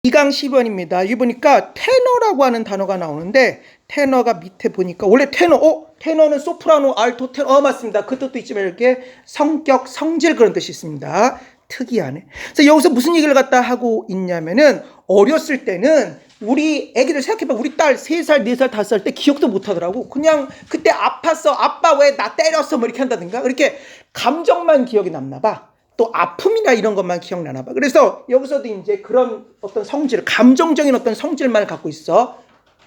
2강 10번입니다. 여기 보니까 테너라고 하는 단어가 나오는데 테너가 밑에 보니까 원래 테너는 소프라노, 알토, 테너 맞습니다. 그 뜻도 있지만 이렇게 성격, 성질 그런 뜻이 있습니다. 특이하네. 그래서 여기서 무슨 얘기를 갖다 하고 있냐면은 어렸을 때는 우리 애기들 생각해봐. 우리 딸 3살, 4살, 5살 때 기억도 못 하더라고. 그냥 그때 아팠어. 아빠 왜 나 때렸어. 뭐 이렇게 한다든가. 이렇게 감정만 기억이 남나 봐. 또 아픔이나 이런 것만 기억나나 봐. 그래서 여기서도 이제 그런 어떤 성질, 감정적인 어떤 성질만 갖고 있어.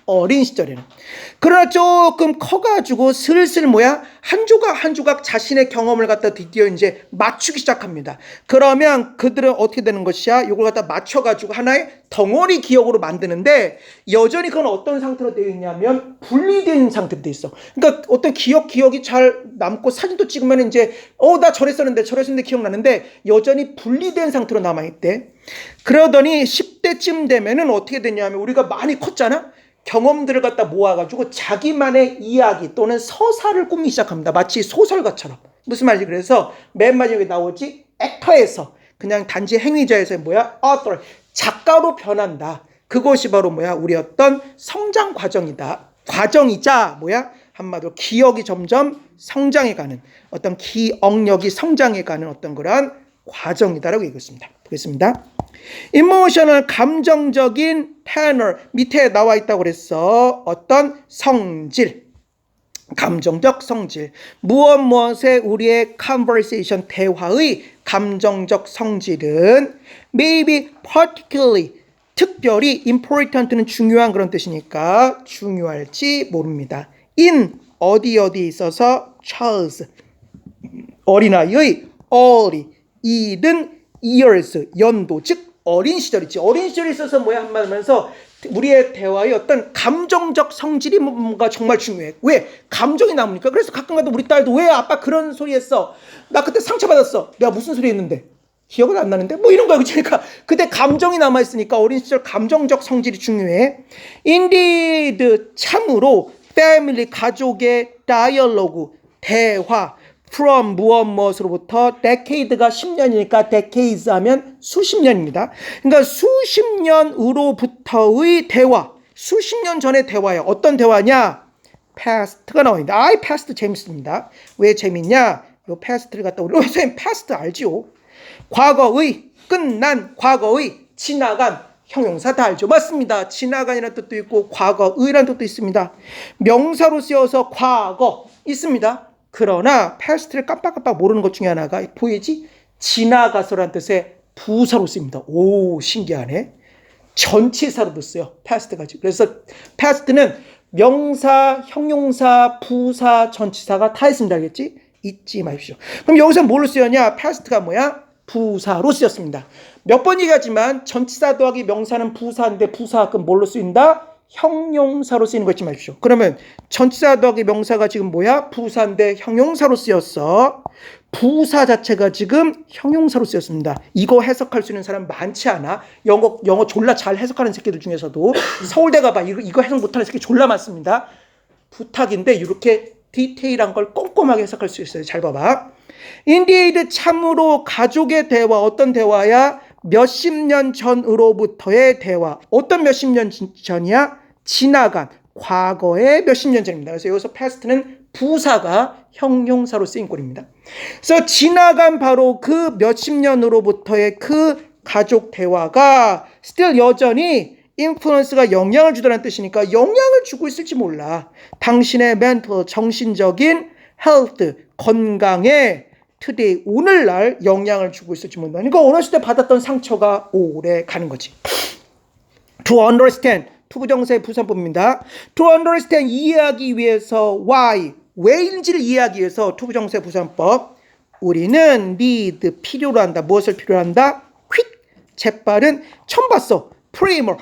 어린 시절에는. 그러나 조금 커가지고 슬슬 한 조각 한 조각 자신의 경험을 갖다 드디어 이제 맞추기 시작합니다. 그러면 그들은 어떻게 되는 것이야? 이걸 갖다 맞춰가지고 하나의 덩어리 기억으로 만드는데 여전히 그건 어떤 상태로 되어 있냐면 분리된 상태로 되어 있어. 그러니까 어떤 기억이 잘 남고 사진도 찍으면 이제 나 저랬었는데 기억나는데 여전히 분리된 상태로 남아있대. 그러더니 10대쯤 되면은 어떻게 되냐면 우리가 많이 컸잖아? 경험들을 갖다 모아가지고 자기만의 이야기 또는 서사를 꾸미기 시작합니다. 마치 소설가처럼. 무슨 말이지? 그래서 맨 마지막에 나오지? 액터에서 그냥 단지 행위자에서 author, 작가로 변한다. 그것이 바로 우리 어떤 성장 과정이다. 과정이자 한마디로 기억이 점점 성장해가는 어떤 기억력이 성장해가는 어떤 그런 과정이다라고 얘기했습니다. 보겠습니다. emotional 감정적인 tenor 밑에 나와 있다고 그랬어. 어떤 성질, 감정적 성질. 무엇에 우리의 conversation 대화의 감정적 성질은 maybe particularly 특별히 important는 중요한 그런 뜻이니까 중요할지 모릅니다. in 어디에 있어서 Charles 어린아이의 early 이른 years 연도 즉 어린 시절이지. 어린 시절에 있어서 한마디로 하면서 우리의 대화의 어떤 감정적 성질이 뭔가 정말 중요해. 왜? 감정이 남으니까. 그래서 가끔가다 우리 딸도 왜 아빠 그런 소리 했어? 나 그때 상처받았어. 내가 무슨 소리 했는데? 기억은 안 나는데? 이런 거야. 그러니까 그때 감정이 남아있으니까 어린 시절 감정적 성질이 중요해. Indeed 참으로 family 가족의 dialogue 대화 from 무엇으로부터 decade가 10년이니까 decades 하면 수십 년입니다. 그러니까 수십 년으로부터의 대화, 수십 년 전의 대화예요. 어떤 대화냐? past가 나옵니다. past 재밌습니다. 왜 재밌냐? 이 past를 갖다 우리 선생님 past 알지요? 과거의, 끝난, 과거의, 지나간 형용사 다 알죠? 맞습니다. 지나간이라는 뜻도 있고 과거의라는 뜻도 있습니다. 명사로 쓰여서 과거 있습니다. 그러나 past를 깜빡깜빡 모르는 것 중에 하나가 보이지? 지나가서라는 뜻의 부사로 쓰입니다. 오, 신기하네. 전치사로도 써요. past가. 그래서 past는 명사, 형용사, 부사, 전치사가 다 있습니다. 알겠지? 잊지 마십시오. 그럼 여기서 뭘로 쓰였냐? past가 부사로 쓰였습니다. 몇 번 얘기하지만 전치사 더하기 명사는 부사인데 부사가 그럼 뭘로 쓰인다? 형용사로 쓰이는 거 잊지 마십시오. 그러면 전치사 더하기 명사가 지금 부사인데 형용사로 쓰였어. 부사 자체가 지금 형용사로 쓰였습니다. 이거 해석할 수 있는 사람 많지 않아? 영어 졸라 잘 해석하는 새끼들 중에서도 서울대 가봐. 이거 해석 못하는 새끼 졸라 많습니다. 부탁인데 이렇게 디테일한 걸 꼼꼼하게 해석할 수 있어요. 잘 봐봐. Indeed 참으로 가족의 대화 어떤 대화야? 몇십 년 전으로부터의 대화. 어떤 몇십 년 전이야? 지나간 과거의 몇십 년 전입니다. 그래서 여기서 past는 부사가 형용사로 쓰인 꼴입니다. 그래서 지나간 바로 그 몇십 년으로부터의 그 가족 대화가 still 여전히 influence가 영향을 주다는 뜻이니까 영향을 주고 있을지 몰라. 당신의 mental 정신적인 health 건강에 today 오늘날 영향을 주고 있을지 모른다. 그러니까 어렸을 때 받았던 상처가 오래 가는 거지. To understand 투부정사의 부사법입니다. To understand 이해하기 위해서 why 왜인지를 이해하기 위해서 투부정사의 부사법 우리는 need 필요로 한다. 무엇을 필요로 한다? quick 재빠른 처음 봤어. primer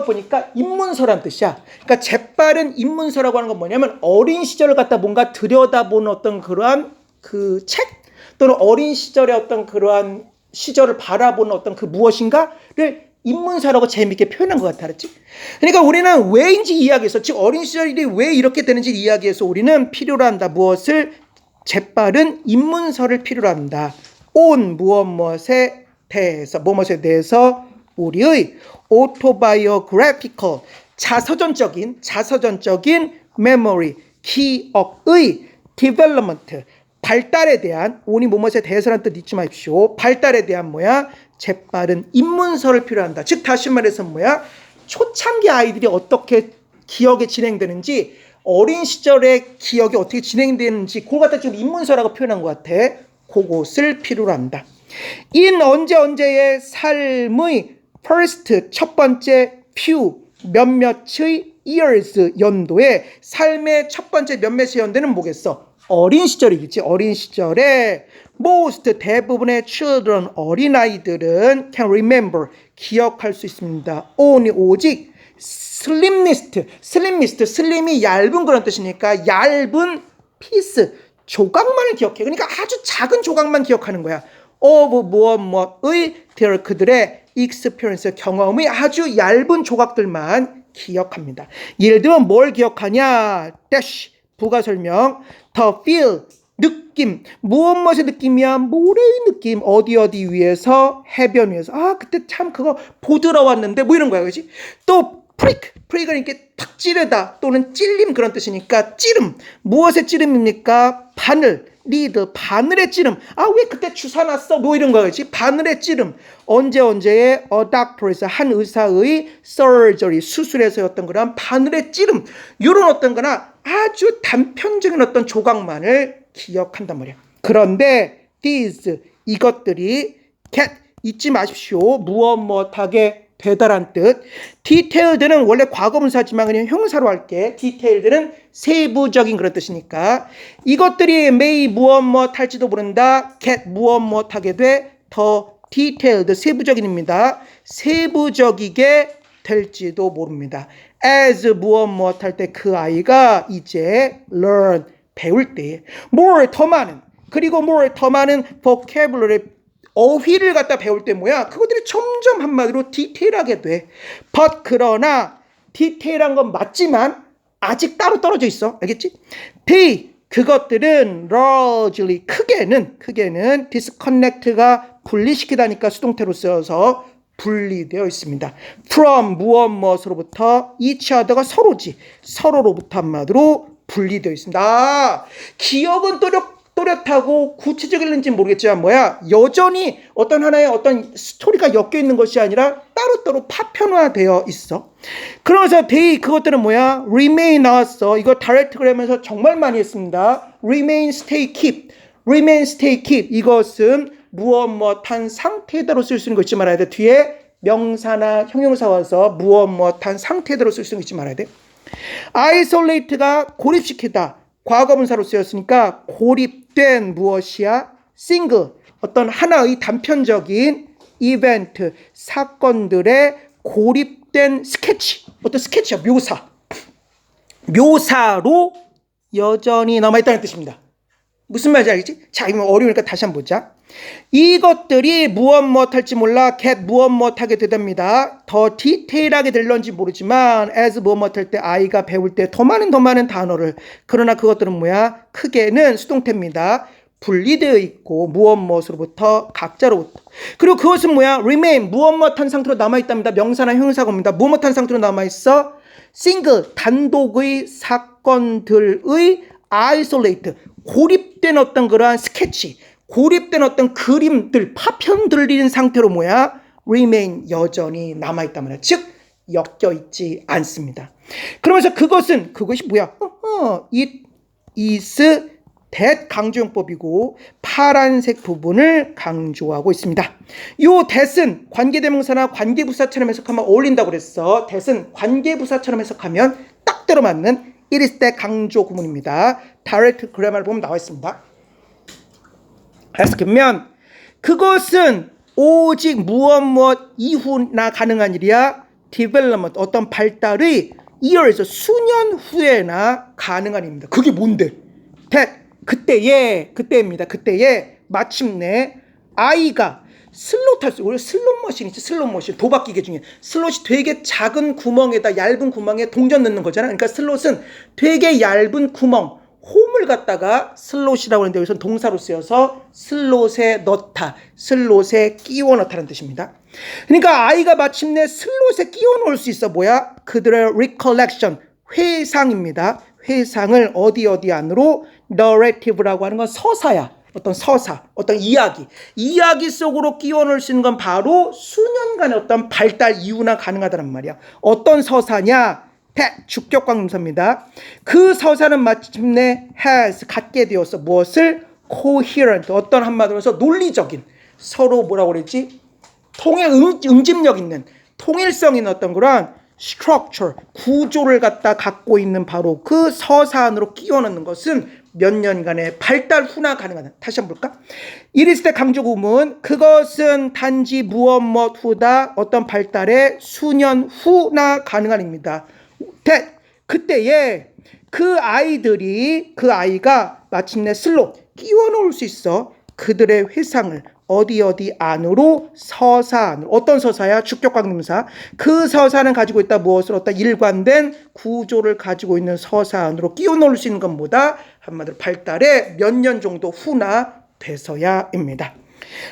보니까 입문서란 뜻이야. 그러니까 재빠른 입문서라고 하는 건 뭐냐면 어린 시절을 갖다 뭔가 들여다보는 어떤 그러한 그 책 또는 어린 시절의 어떤 그러한 시절을 바라보는 어떤 그 무엇인가를 입문서라고 재밌게 표현한 것 같아. 알았지? 그러니까 우리는 왜인지 이야기해서 즉 어린 시절이 왜 이렇게 되는지 이야기해서 우리는 필요로 한다. 무엇을? 재빠른 입문서를 필요로 한다. on 무엇에 대해서 우리의 autobiographical 자서전적인 memory 기억의 development 발달에 대한 오니 뭐뭐에 대해서라는 뜻 잊지 마십시오. 발달에 대한 재빠른 입문서를 필요한다. 즉 다시 말해서 초창기 아이들이 어떻게 기억이 진행되는지 어린 시절의 기억이 어떻게 진행되는지 그걸 갖다 지금 입문서라고 표현한 것 같아. 그것을 필요로 한다. in 언제의 삶의 first 첫 번째 few 몇몇의 years 연도에 삶의 첫 번째 몇몇의 연도는 뭐겠어? 어린 시절이겠지. 어린 시절에 most 대부분의 children 어린아이들은 can remember 기억할 수 있습니다. only 오직 slim이 얇은 그런 뜻이니까 얇은 piece 조각만을 기억해. 그러니까 아주 작은 조각만 기억하는 거야. of 무엇의 their 그들의 experience 경험의 아주 얇은 조각들만 기억합니다. 예를 들면 뭘 기억하냐? dash 부가 설명 the feel 느낌 무엇의 느낌이야? 모래의 느낌 어디 위에서 해변 위에서 그때 참 그거 보드러 왔는데 이런 거야. 그렇지? 또 프릭은 이렇게 탁 찌르다 또는 찔림 그런 뜻이니까 찌름 무엇의 찌름입니까? 바늘 리드 바늘의 찌름 왜 그때 주사 났어? 이런 거지. 바늘의 찌름 언제의 a doctor에서 한 의사의 surgery 수술에서였던 거란 바늘의 찌름 이런 어떤 거나 아주 단편적인 어떤 조각만을 기억한단 말이야. 그런데 these 이것들이 get 잊지 마십시오. 무엇하게 되다란 뜻. 디테일드는 원래 과거분사지만 그냥 형사로 할게. 디테일드는 세부적인 그런 뜻이니까 이것들이 may 무엇할지도 모른다. get 무엇하게 돼. 더 detailed 세부적인입니다. 세부적이게 될지도 모릅니다. as 무엇할 때 그 아이가 이제 learn 배울 때 more 더 많은 그리고 more 더 많은 vocabulary 어휘를 갖다 배울 때 그것들이 점점 한마디로 디테일하게 돼. but 그러나 디테일한 건 맞지만 아직 따로 떨어져 있어. 알겠지? 그것들은 largely 크게는 disconnect가 분리시키다니까 수동태로 쓰여서 분리되어 있습니다. from 무엇으로부터 each other가 서로로부터 한마디로 분리되어 있습니다. 기억은 또렷하고 구체적일는지 모르겠지만 여전히 어떤 하나의 어떤 스토리가 엮여 있는 것이 아니라 따로따로 파편화되어 있어. 그러면서 그것들은 remain 나왔어. 이거 다이렉트 그래면서 정말 많이 했습니다. remain, stay, keep 이것은 무엇한 상태대로 쓸 수 있는 거 잊지 말아야 돼. 뒤에 명사나 형용사 와서 무엇한 상태대로 쓸 수 있는 거 잊지 말아야 돼. isolate가 고립시키다 과거분사로 쓰였으니까 고립된 무엇이야? single 어떤 하나의 단편적인 이벤트 사건들의 고립된 스케치 어떤 스케치야 묘사로 여전히 남아있다는 뜻입니다. 무슨 말인지 알겠지? 자, 이거 어려우니까 다시 한번 보자. 이것들이 무엇할지 몰라 get 무엇하게 되답니다. 더 디테일하게 될런지 모르지만 as 무엇할 때 아이가 배울 때 더 많은 단어를 그러나 그것들은 크게는 수동태입니다. 분리되어 있고 무엇으로부터 각자로부터 그리고 그것은 remain 무엇한 상태로 남아있답니다. 명사나 형용사입니다. 무엇한 상태로 남아있어? single 단독의 사건들의 isolate 고립된 어떤 그러한 스케치 고립된 어떤 그림들 파편들인 상태로 remain 여전히 남아있단 말이야. 즉 엮여있지 않습니다. 그러면서 그것이 it is that 강조용법이고 파란색 부분을 강조하고 있습니다. 요 that은 관계대명사나 관계부사처럼 해석하면 어울린다고 그랬어. that은 관계부사처럼 해석하면 딱 들어맞는 it is that 강조 구문입니다. 다이렉트 그래머를 보면 나와 있습니다. 그러면 그것은 오직 무엇 이후나 가능한 일이야. development 어떤 발달의 years 수년 후에나 가능한 일입니다. 그게 뭔데? 그때입니다. 마침내 아이가 슬롯 탈 수 있고 슬롯머신 있지. 슬롯머신 도박기계 중에 슬롯이 되게 작은 구멍에다 얇은 구멍에 동전 넣는 거잖아. 그러니까 슬롯은 되게 얇은 구멍 홈을 갖다가 슬롯이라고 하는데 여기서 동사로 쓰여서 슬롯에 넣다, 슬롯에 끼워 넣다는 뜻입니다. 그러니까 아이가 마침내 슬롯에 끼워 넣을 수 있어. 뭐야? 그들의 recollection, 회상입니다. 회상을 어디 안으로? narrative라고 하는 건 서사야. 어떤 서사, 어떤 이야기 속으로 끼워 넣을 수 있는 건 바로 수년간의 어떤 발달 이유나 가능하다는 말이야. 어떤 서사냐? 주격관계명사입니다. 그 서사는 마침내 has, 갖게 되었어. 무엇을? coherent, 어떤 한마디로 해서 논리적인, 서로 뭐라고 그랬지? 응집력 있는, 통일성 있는 어떤 그런 structure, 구조를 갖고 있는 바로 그 서사 안으로 끼워 넣는 것은 몇 년간의 발달 후나 가능하다. 다시 한번 볼까? 이랬을 때 강조구문, 그것은 단지 무엇 후다, 어떤 발달의 수년 후나 가능한입니다. 그때에 그 아이가 마침내 슬롯 끼워 놓을 수 있어. 그들의 회상을 어디 안으로? 서사 안으로. 어떤 서사야? 주격관계명사. 그 서사는 가지고 있다 무엇을? 어떤 일관된 구조를 가지고 있는 서사 안으로 끼워 넣을 수 있는 건 뭐다? 한마디로 발달의 몇 년 정도 후나 돼서야입니다.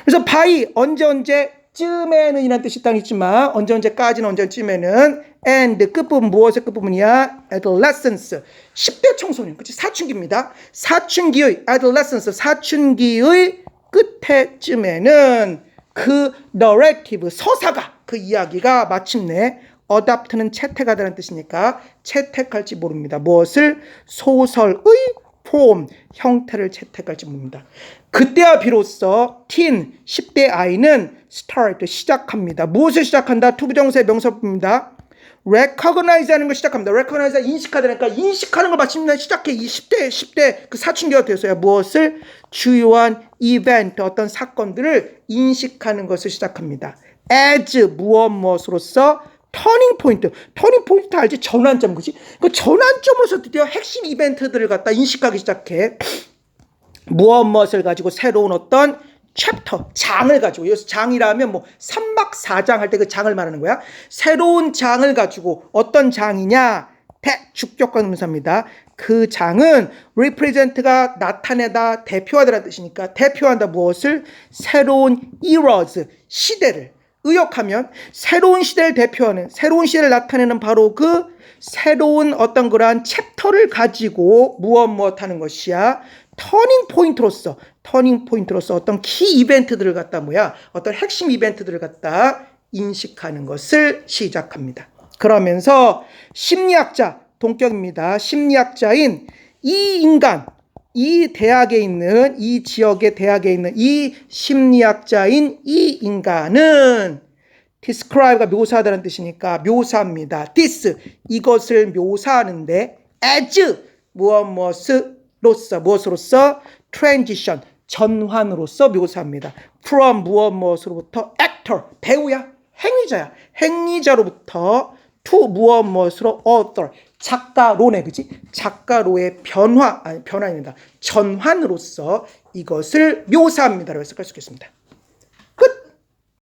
그래서 by 언제쯤에는 이란 뜻이 딱 있지만 언제까지는 언제쯤에는 and 끝부분 무엇의 끝부분이야? adolescence 10대 청소년, 그치? 사춘기입니다. 사춘기의 adolescence, 사춘기의 끝에쯤에는 그 narrative, 서사가, 그 이야기가 마침내 adopt는 채택하다는 뜻이니까 채택할지 모릅니다. 무엇을? 소설의 form, 형태를 채택할지 모릅니다. 그때야 비로소 teen, 10대 아이는 start, 시작합니다. 무엇을 시작한다? 투부정사의 명사입니다. recognize 하는 걸 시작합니다. recognize, 인식하다니까 인식하는 걸 마침내 시작해. 이 10대 그 사춘기가 되어서야 무엇을? 주요한 이벤트, 어떤 사건들을 인식하는 것을 시작합니다. as, 무엇으로서? 터닝 포인트 알지? 전환점, 그치? 그 전환점으로서 드디어 핵심 이벤트들을 갖다 인식하기 시작해. 무엇을 가지고 새로운 어떤 챕터, 장을 가지고, 여기서 장이라면 뭐 3박 4장 할 때 그 장을 말하는 거야. 새로운 장을 가지고 어떤 장이냐? 주격관계명사입니다. 그 장은 represent가 나타내다, 대표하다라는 뜻이니까 대표한다 무엇을? 새로운 eras, 시대를. 의역하면 새로운 시대를 대표하는, 새로운 시대를 나타내는 바로 그 새로운 어떤 그러한 챕터를 가지고 무엇 하는 것이야? 터닝 포인트로서 어떤 키 이벤트들을 갖다 어떤 핵심 이벤트들을 갖다 인식하는 것을 시작합니다. 그러면서 심리학자, 동격입니다. 심리학자인 이 인간, 이 대학에 있는, 이 지역의 대학에 있는 이 심리학자인 이 인간은 describe가 묘사하다는 뜻이니까 묘사합니다. this, 이것을 묘사하는데 as, 무엇으로서? transition, 전환으로서 묘사합니다. from 무엇으로부터? actor, 배우야, 행위자로부터 to 무엇으로? author, 작가로네, 그치? 작가로의 변화입니다. 전환으로서 이것을 묘사합니다라고 해석할 수 있겠습니다.